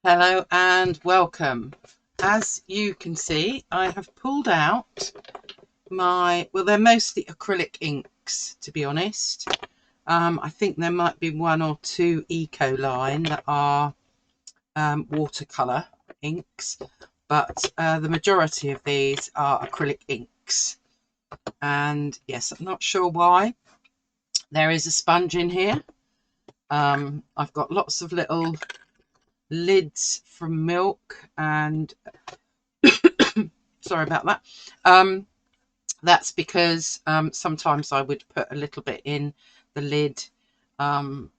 Hello and welcome. As you can see, I have pulled out they're mostly acrylic inks, to be honest. I think there might be one or two eco line that are watercolour inks, but the majority of these are acrylic inks. And yes, I'm not sure why. There is a sponge in here. I've got lots of little lids from milk, and sorry about that. That's because sometimes I would put a little bit in the lid, um,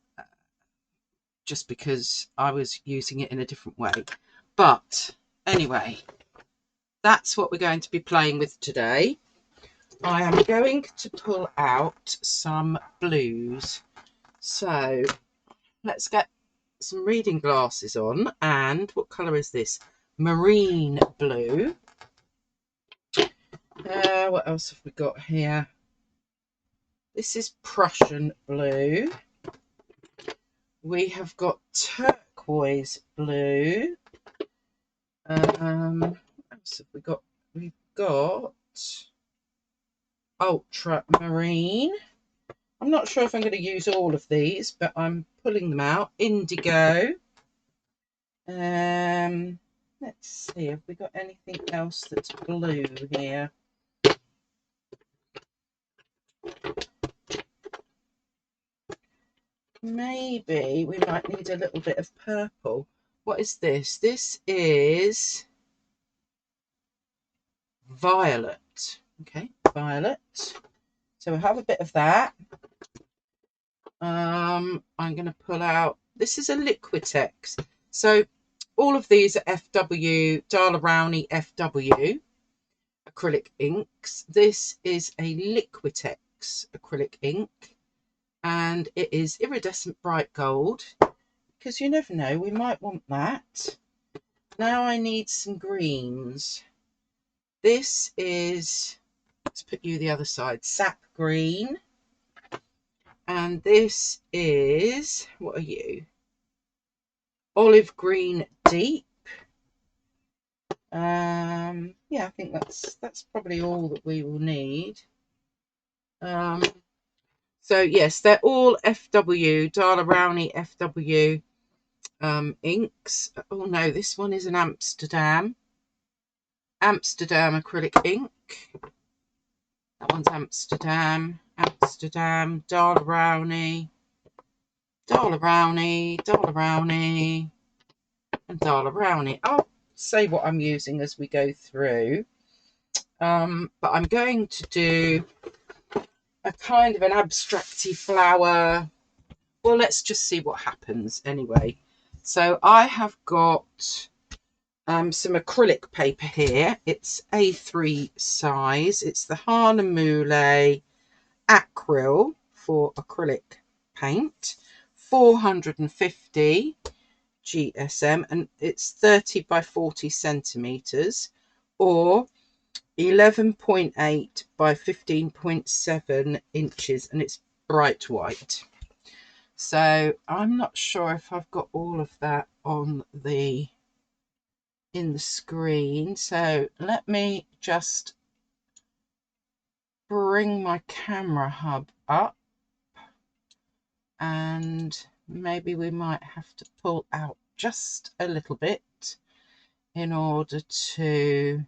just because I was using it in a different way. But anyway, that's what we're going to be playing with today. I am going to pull out some blues. So let's get some reading glasses on. And what colour is this? Marine blue. What else have we got here? This is Prussian blue. We have got turquoise blue. What else have we got? We've got ultramarine. I'm not sure if I'm going to use all of these, but I'm pulling them out. Indigo. Let's see, have we got anything else that's blue here? Maybe we might need a little bit of purple. What is this? This is violet. Okay, violet. So we'll have a bit of that. I'm going to pull out, this is a Liquitex. So all of these are FW, Daler-Rowney FW acrylic inks. This is a Liquitex acrylic ink, and it is iridescent bright gold, because you never know, we might want that. Now I need some greens. This is, let's put you the other side, sap green. And this is, what are you? Olive green deep. Yeah, I think that's probably all that we will need. So yes, they're all FW, Daler-Rowney FW inks. Oh no, this one is an Amsterdam acrylic ink. That one's Amsterdam, Daler-Rowney, and Daler-Rowney. I'll say what I'm using as we go through. But I'm going to do a kind of an abstracty flower. Well, let's just see what happens anyway. So I have got some acrylic paper here. It's A3 size. It's the Hahnemühle Acryl for acrylic paint, 450 GSM, and it's 30 by 40 centimeters, or 11.8 by 15.7 inches, and it's bright white. So I'm not sure if I've got all of that on in the screen, so let me just bring my camera hub up, and maybe we might have to pull out just a little bit in order to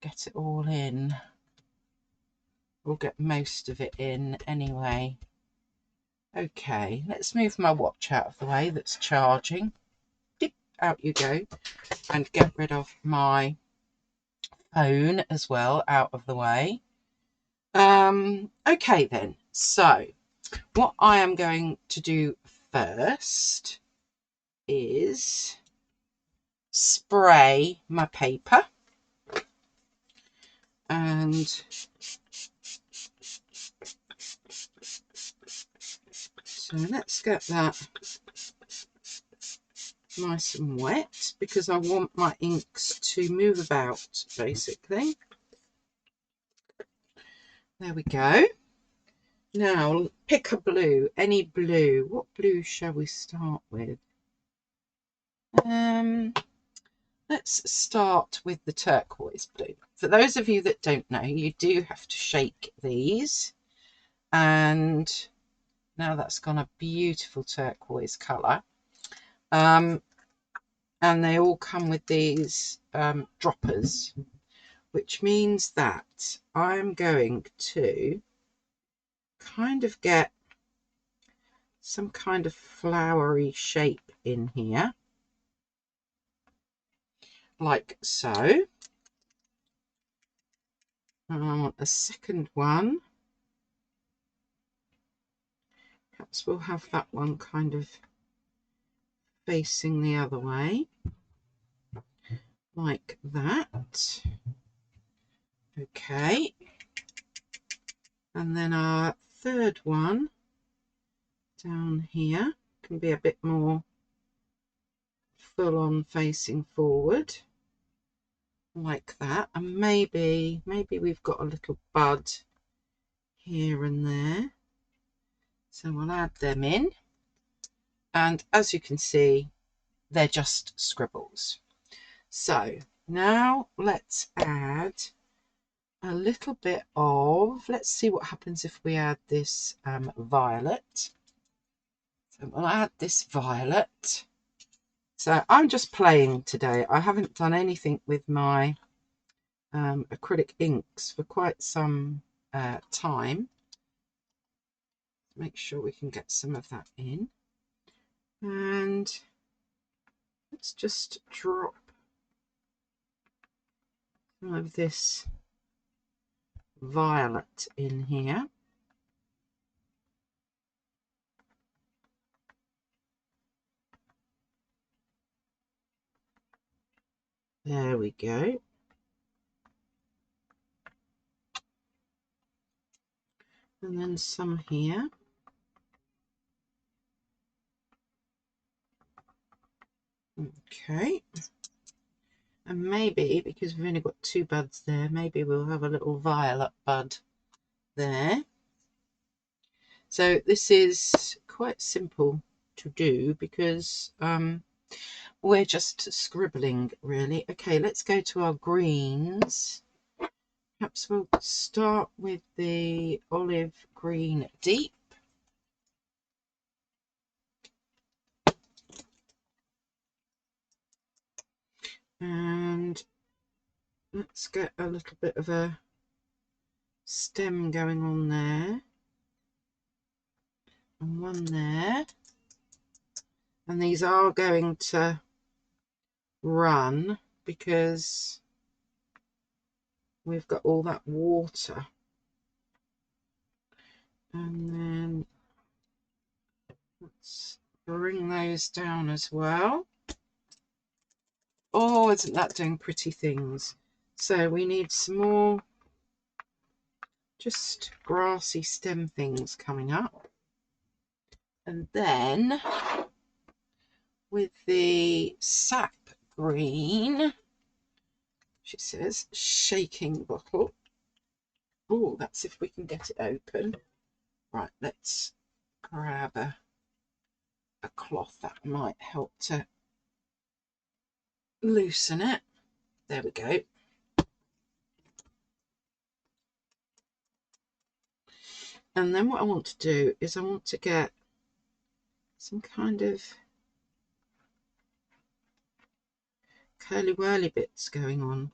get it all in. We'll get most of it in anyway. Okay, let's move my watch out of the way that's charging. Dip, out you go. And get rid of my phone as well out of the way. Okay then, so what I am going to do first is spray my paper, and so let's get that nice and wet, because I want my inks to move about basically. There we go. Now pick a blue, any blue. What blue shall we start with? Let's start with the turquoise blue. For those of you that don't know, you do have to shake these, and now that's gone a beautiful turquoise colour. And they all come with these droppers, which means that I'm going to kind of get some kind of flowery shape in here, like so. And I want a second one. Perhaps we'll have that one kind of facing the other way, like that. Okay. And then our third one down here can be a bit more full on facing forward, like that. And maybe we've got a little bud here and there, so we'll add them in. And as you can see, they're just scribbles. So now let's add a little bit of, let's see what happens if we add this violet. So we'll add this violet. So I'm just playing today. I haven't done anything with my acrylic inks for quite some time. Make sure we can get some of that in. And let's just drop some of this violet in here. There we go. And then some here. Okay. And maybe, because we've only got 2 buds there, maybe we'll have a little violet bud there. So this is quite simple to do because we're just scribbling, really. Okay, let's go to our greens. Perhaps we'll start with the olive green deep. And let's get a little bit of a stem going on there. And one there. And these are going to run because we've got all that water. And then let's bring those down as well. Oh, isn't that doing pretty things? So we need some more just grassy stem things coming up. And then with the sap green, she says, shaking bottle. Oh, that's if we can get it open. Right, let's grab a cloth. That might help to loosen it. There we go. And then what I want to do is I want to get some kind of curly whirly bits going on.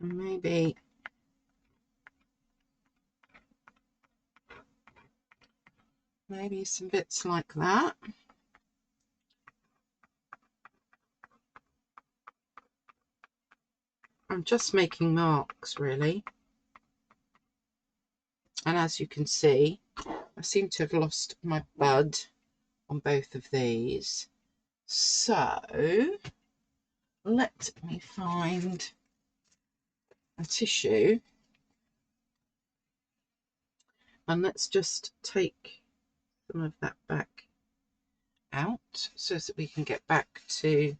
And maybe some bits like that. I'm just making marks, really. And as you can see, I seem to have lost my bud on both of these. So let me find a tissue and let's just take some of that back out so that we can get back to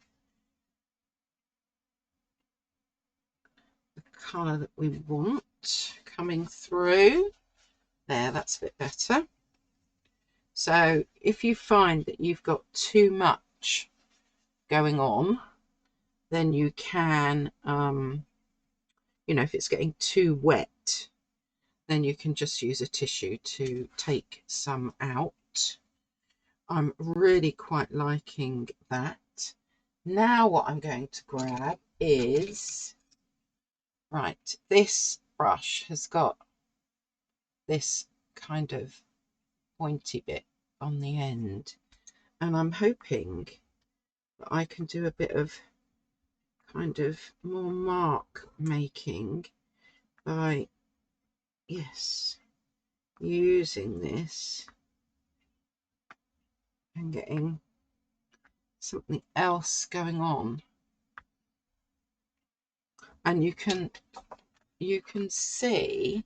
the colour that we want coming through. There, that's a bit better. So if you find that you've got too much going on, then you can, you know, if it's getting too wet, then you can just use a tissue to take some out. I'm really quite liking that. Now what I'm going to grab is, right, this brush has got this kind of pointy bit on the end, and I'm hoping that I can do a bit of kind of more mark making by, yes, using this and getting something else going on. And you can see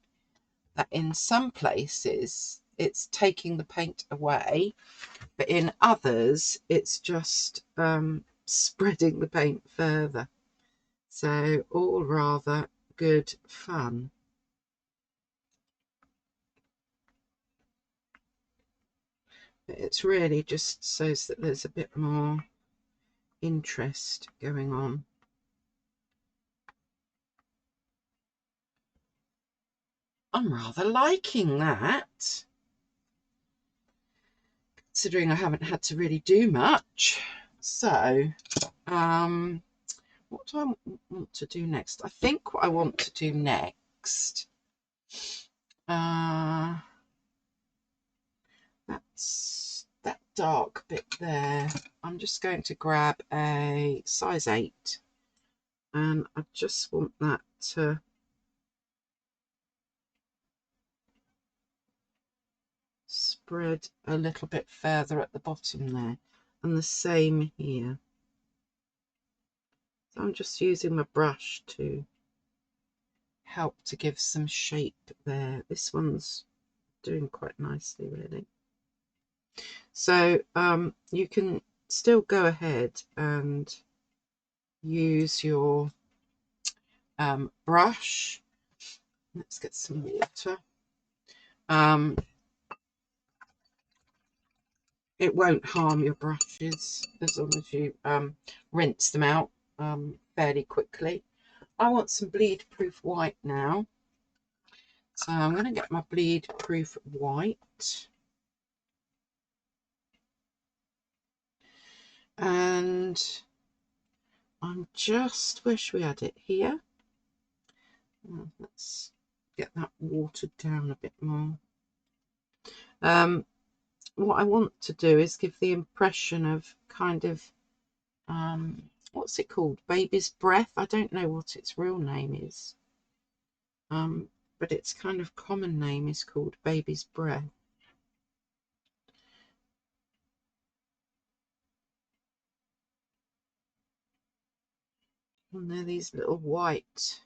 that in some places it's taking the paint away, but in others it's just spreading the paint further. So all rather good fun. But it's really just so that there's a bit more interest going on. I'm rather liking that, considering I haven't had to really do much. So what do I want to do next? I think what I want to do next, that's that dark bit there. I'm just going to grab a size 8, and I just want that to spread a little bit further at the bottom there, and the same here. So I'm just using my brush to help to give some shape there. This one's doing quite nicely, really. So you can still go ahead and use your brush. Let's get some water. It won't harm your brushes as long as you rinse them out fairly quickly. I want some bleed proof white now, so I'm going to get my bleed proof white, and I just wish we had it here. Let's get that watered down a bit more. What I want to do is give the impression of kind of what's it called, baby's breath. I don't know what its real name is, but its kind of common name is called baby's breath. And they're these little white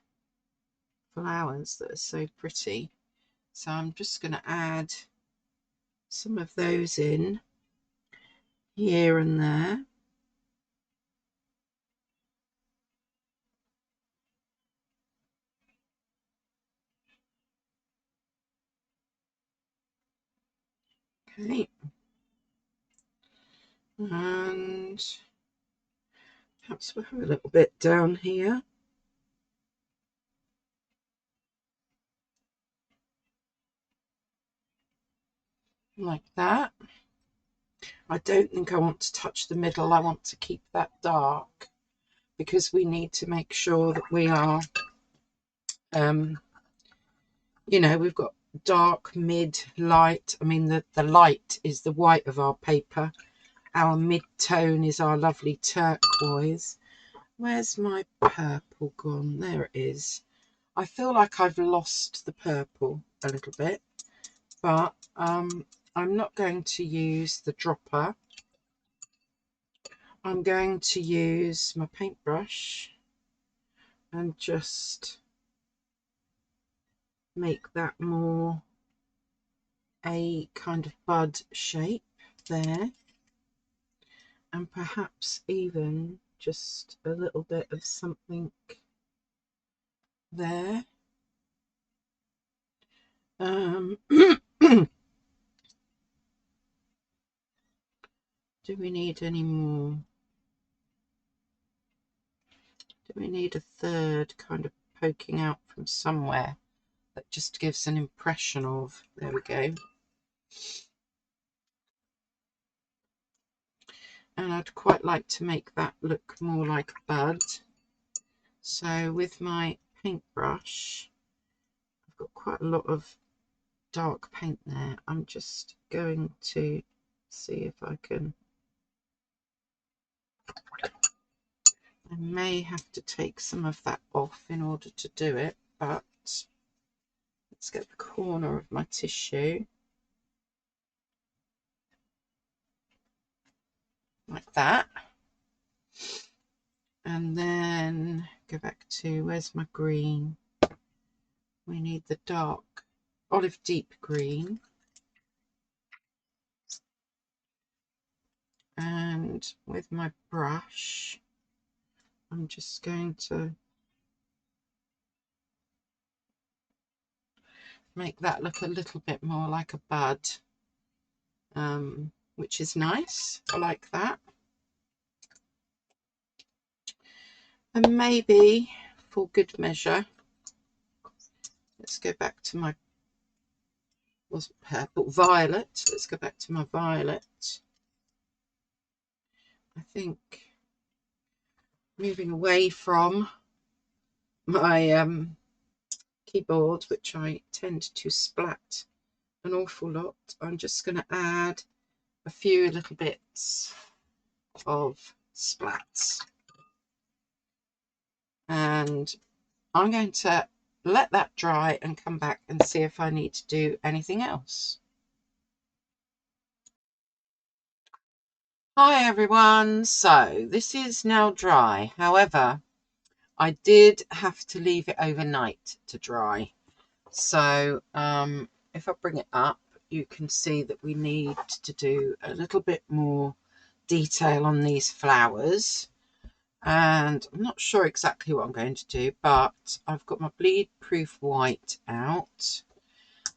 flowers that are so pretty. So I'm just going to add some of those in here and there. Okay. And perhaps we'll have a little bit down here. Like that. I don't think I want to touch the middle. I want to keep that dark because we need to make sure that we are, you know, we've got dark, mid, light. I mean, the light is the white of our paper. Our mid-tone is our lovely turquoise. Where's my purple gone? There it is. I feel like I've lost the purple a little bit, but I'm not going to use the dropper. I'm going to use my paintbrush and just make that more a kind of bud shape there, and perhaps even just a little bit of something there. Do we need any more? Do we need a third kind of poking out from somewhere that just gives an impression of? There we go. And I'd quite like to make that look more like a bud. So with my paintbrush, I've got quite a lot of dark paint there. I'm just going to see if I can. I may have to take some of that off in order to do it, but let's get the corner of my tissue like that, and then go back to, where's my green? We need the dark olive deep green, and with my brush I'm just going to make that look a little bit more like a bud, which is nice. I like that. And maybe for good measure, let's go back to my, wasn't purple, violet. Let's go back to my violet. I think moving away from my keyboard, which I tend to splat an awful lot, I'm just going to add a few little bits of splats, and I'm going to let that dry and come back and see if I need to do anything else. Hi everyone, so this is now dry. However, I did have to leave it overnight to dry. So if I bring it up, you can see that we need to do a little bit more detail on these flowers. And I'm not sure exactly what I'm going to do, but I've got my bleed proof white out.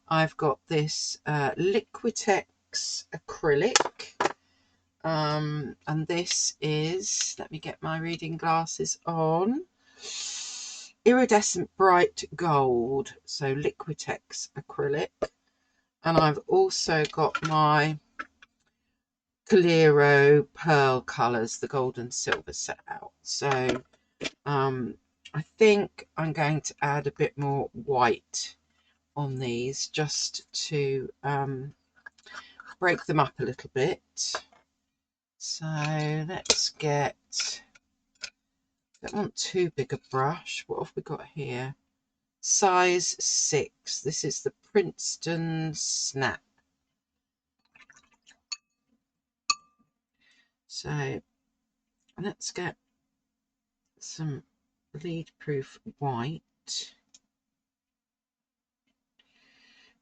I've got this Liquitex acrylic, and this is, let me get my reading glasses on, iridescent bright gold, so Liquitex acrylic. And I've also got my Clearo pearl colours, the gold and silver set out. So I think I'm going to add a bit more white on these just to break them up a little bit. So let's get, I don't want too big a brush. What have we got here? Size 6. This is the Princeton Snap. So let's get some bleed proof white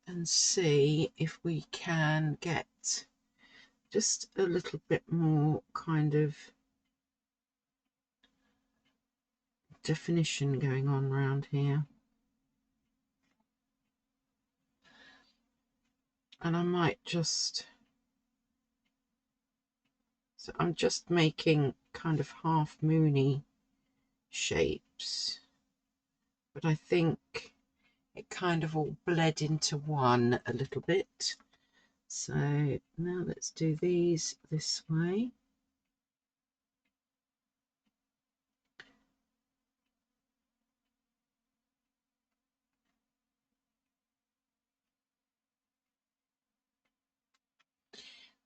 and see if we can get just a little bit more kind of definition going on around here. And I might just, so I'm just making kind of half moony shapes, but I think it kind of all bled into one a little bit. So now let's do these this way.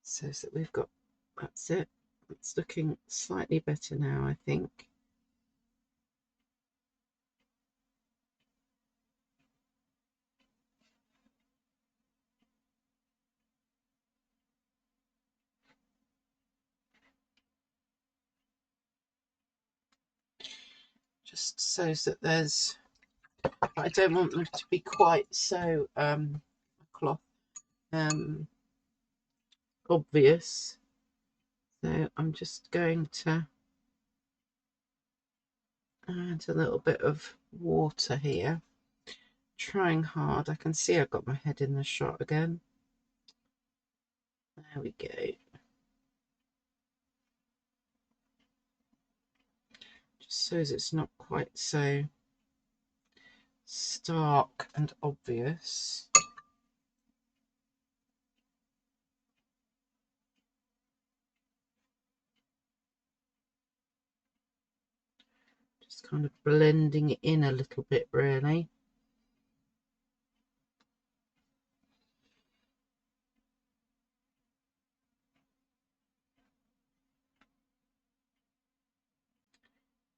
So that we've got, that's it. It's looking slightly better now, I think. Just so that there's, I don't want them to be quite so cloth. obvious. So I'm just going to add a little bit of water here. Trying hard. I can see I've got my head in the shot again. There we go. Just so as it's not quite so stark and obvious. Just kind of blending it in a little bit, really.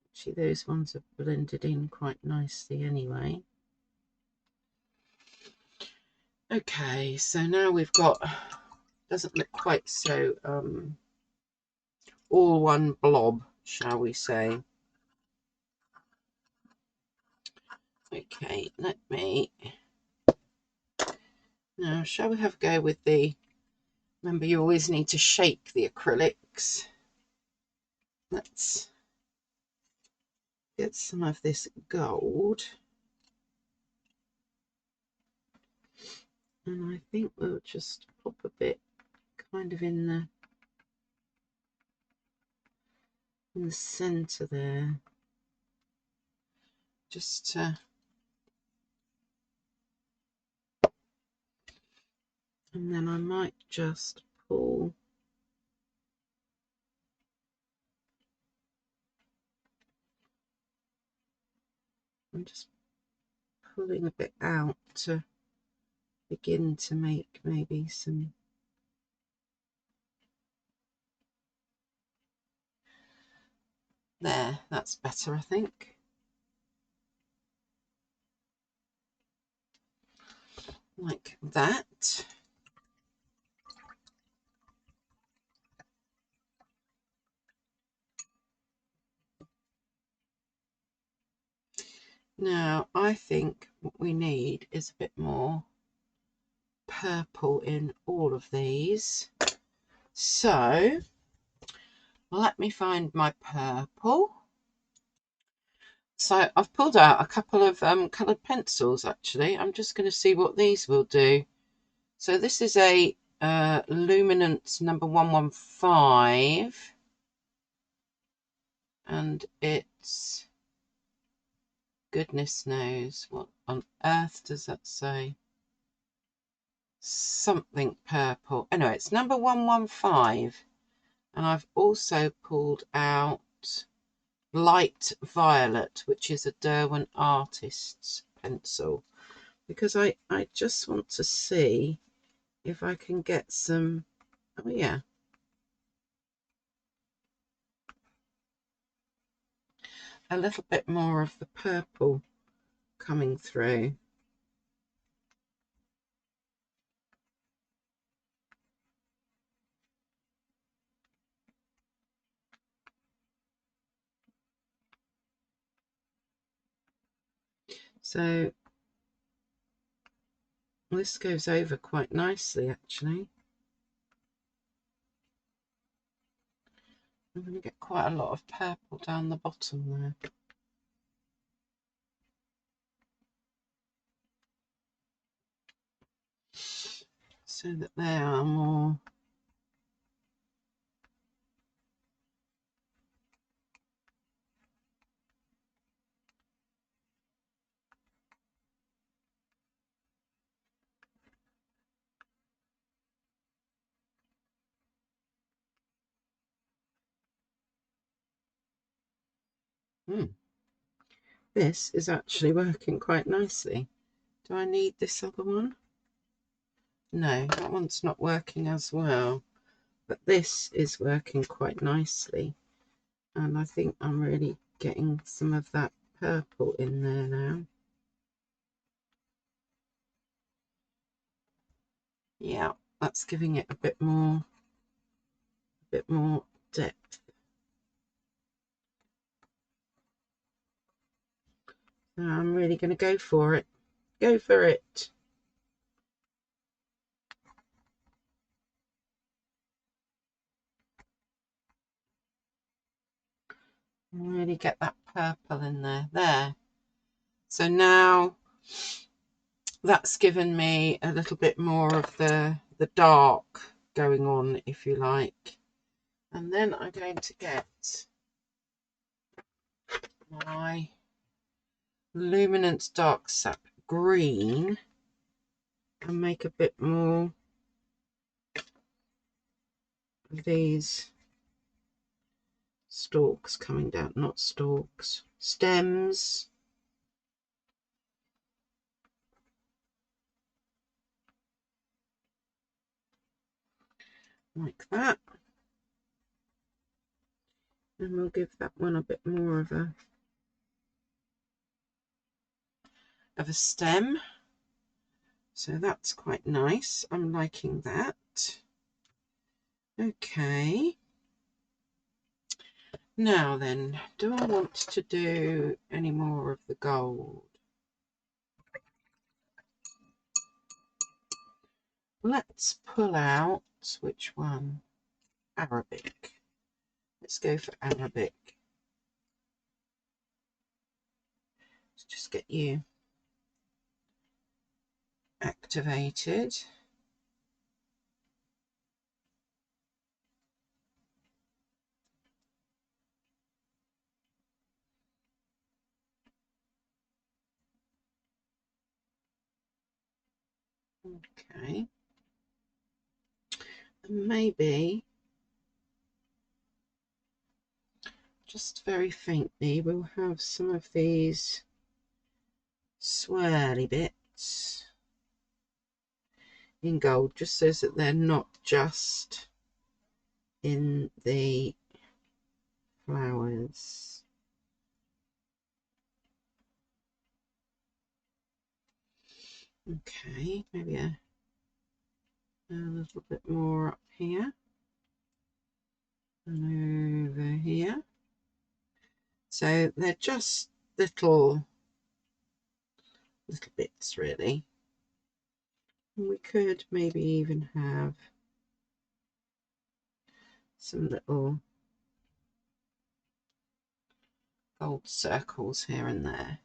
Actually, those ones have blended in quite nicely anyway. Okay, so now we've got, doesn't look quite so all one blob, shall we say. Okay, let me, now shall we have a go with the, remember you always need to shake the acrylics. Let's get some of this gold. And I think we'll just pop a bit kind of in the center there. Just to, and then I might just pull I'm just pulling a bit out to begin to make maybe some there, that's better, I think. Like that. Now I think what we need is a bit more purple in all of these. So let me find my purple. So I've pulled out a couple of coloured pencils actually. I'm just going to see what these will do. So this is a Luminance number 115 and it's, goodness knows, what on earth does that say? Something purple. Anyway, it's number 115. And I've also pulled out Light Violet, which is a Derwent Artist's pencil. Because I just want to see if I can get some, oh yeah. A little bit more of the purple coming through. So this goes over quite nicely actually. I'm going to get quite a lot of purple down the bottom there. So that they are more This is actually working quite nicely. Do I need this other one? No, that one's not working as well. But this is working quite nicely. And I think I'm really getting some of that purple in there now. Yeah, that's giving it a bit more depth. Now I'm really going to go for it. Go for it. Really get that purple in there. There. So now that's given me a little bit more of the dark going on, if you like. And then I'm going to get my Luminance Dark Sap Green and make a bit more of these stalks coming down, not stalks, stems. Like that. And we'll give that one a bit more of a stem. So that's quite nice. I'm liking that. Okay. Now then, do I want to do any more of the gold? Let's pull out, which one? Arabic. Let's go for Arabic. Let's just get you activated. Okay. And maybe just very faintly we'll have some of these swirly bits in gold, just so that they're not just in the flowers. Okay, maybe a little bit more up here and over here. So they're just little bits really. And we could maybe even have some little gold circles here and there.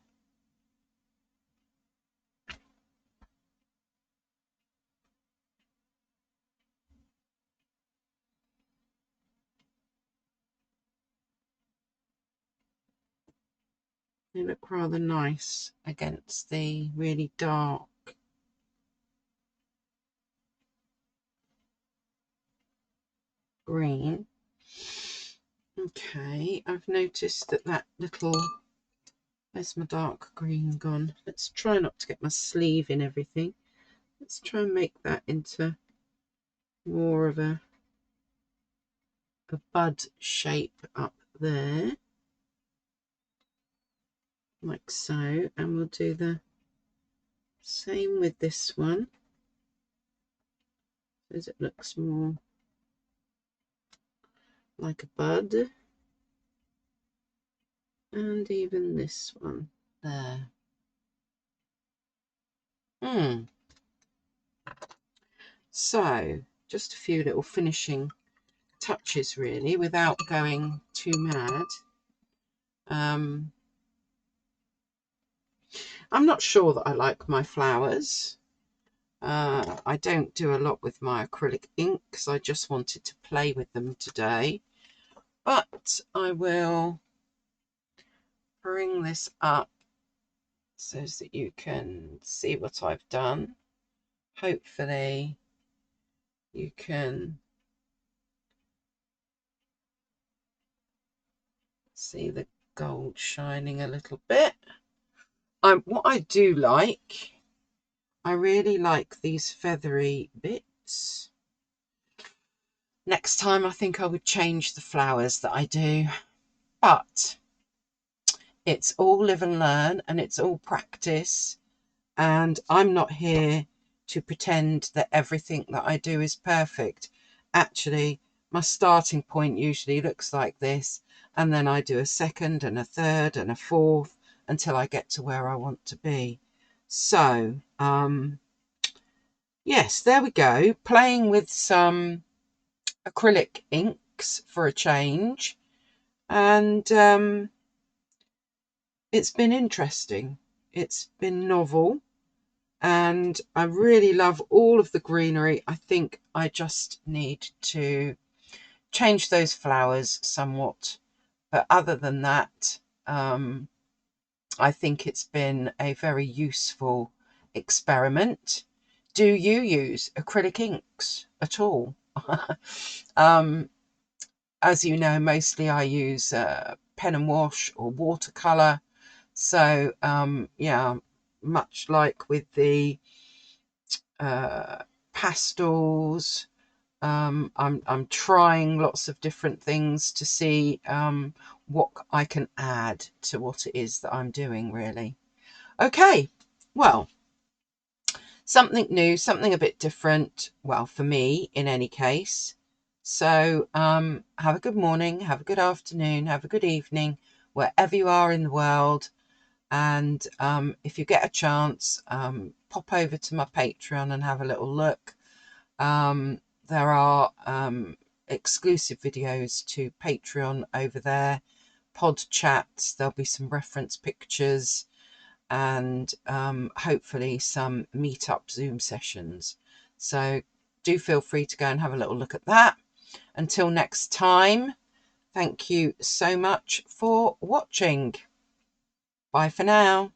They look rather nice against the really dark green. Okay, I've noticed that little, where's my dark green gone? Let's try not to get my sleeve in everything. Let's try and make that into more of a bud shape up there, like so. And we'll do the same with this one, as it looks more like a bud. And even this one there. So just a few little finishing touches really, without going too mad. I'm not sure that I like my flowers. I don't do a lot with my acrylic ink because I just wanted to play with them today. But I will bring this up so that you can see what I've done. Hopefully you can see the gold shining a little bit. What I do like, I really like these feathery bits. Next time I think I would change the flowers that I do, but it's all live and learn and it's all practice, and I'm not here to pretend that everything that I do is perfect. Actually, my starting point usually looks like this, and then I do a second and a third and a fourth until I get to where I want to be. So yes, there we go, playing with some acrylic inks for a change. and it's been interesting. It's been novel, and I really love all of the greenery. I think I just need to change those flowers somewhat, but other than that, I think it's been a very useful experiment. Do you use acrylic inks at all? As you know, mostly I use pen and wash or watercolor. So yeah, much like with the pastels, I'm trying lots of different things to see what I can add to what it is that I'm doing, really. Okay, well, something new, something a bit different, well, for me in any case. So have a good morning, have a good afternoon, have a good evening, wherever you are in the world. And if you get a chance, pop over to my Patreon and have a little look. There are exclusive videos to Patreon over there, pod chats, there'll be some reference pictures, and hopefully some meetup Zoom sessions. So do feel free to go and have a little look at that. Until next time, thank you so much for watching. Bye for now.